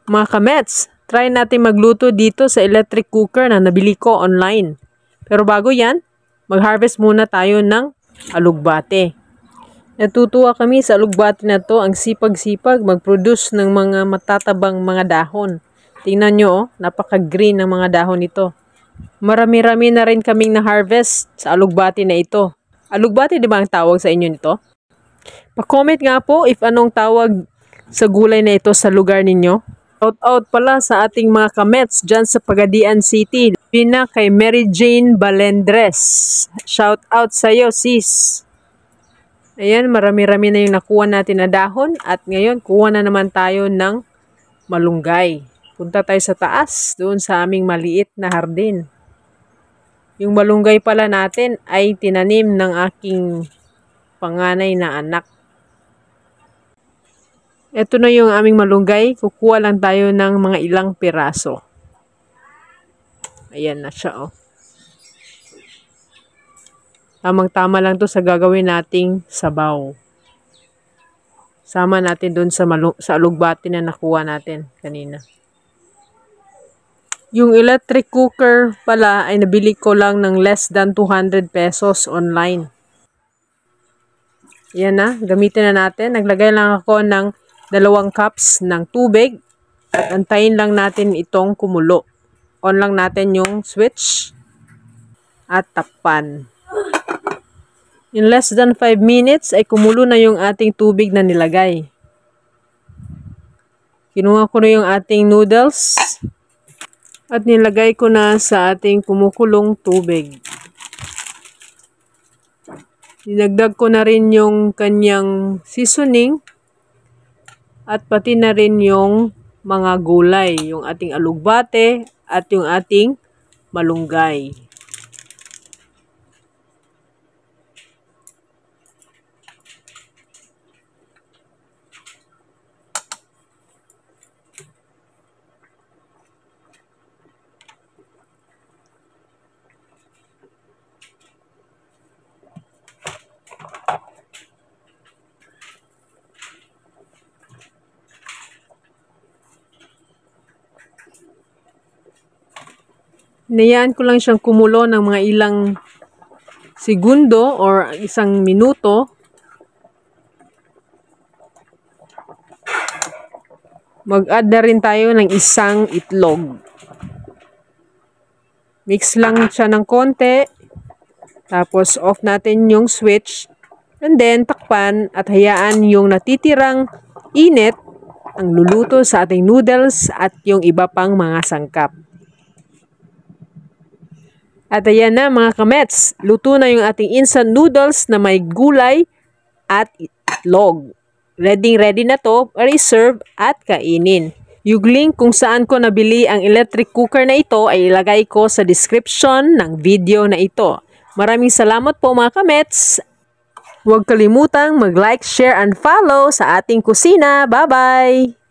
Mga kamets, try natin magluto dito sa electric cooker na nabili ko online. Pero bago yan, mag-harvest muna tayo ng alugbate. Natutuwa kami sa alugbate na to, ang sipag-sipag mag-produce ng mga matatabang mga dahon. Tingnan nyo, napaka-green ng mga dahon nito. Marami-rami na rin kaming na-harvest sa alugbate na ito. Alugbate, di ba ang tawag sa inyo nito? Pa-comment nga po if anong tawag sa gulay na ito sa lugar ninyo. Shout out pala sa ating mga kamets dyan sa Pagadian City. Pina kay Mary Jane Balendres. Shout out sa iyo, sis. Ayan, marami-rami na yung nakuha natin na dahon. At ngayon, kuha na naman tayo ng malunggay. Punta tayo sa taas, doon sa aming maliit na hardin. Yung malunggay pala natin ay tinanim ng aking panganay na anak. Ito na yung aming malunggay. Kukuha lang tayo ng mga ilang piraso. Ayan na siya, oh. Tamang-tama lang to sa gagawin nating sabaw. Sama natin dun sa alugbate na nakuha natin kanina. Yung electric cooker pala ay nabili ko lang ng less than 200 pesos online. Yan na, gamitin na natin. Naglagay lang ako ng 2 cups ng tubig at antayin lang natin itong kumulo. On lang natin yung switch at takpan. In less than 5 minutes ay kumulo na yung ating tubig na nilagay. Kinuha ko na yung ating noodles at nilagay ko na sa ating kumukulong tubig. Dinagdag ko na rin yung kanyang seasoning at pati na rin yung mga gulay, yung ating alugbate at yung ating malunggay. Hinayaan ko lang siyang kumulo ng mga ilang segundo or 1 minuto. Mag-add na rin tayo ng 1 itlog. Mix lang siya ng konti. Tapos off natin yung switch. And then takpan at hayaan yung natitirang init ang luluto sa ating noodles at yung iba pang mga sangkap. At ayan na mga kamets, luto na yung ating instant noodles na may gulay at itlog. Ready na to, reserve at kainin. Yung link kung saan ko nabili ang electric cooker na ito ay ilagay ko sa description ng video na ito. Maraming salamat po mga kamets. Huwag kalimutang mag-like, share, and follow sa ating kusina. Bye-bye!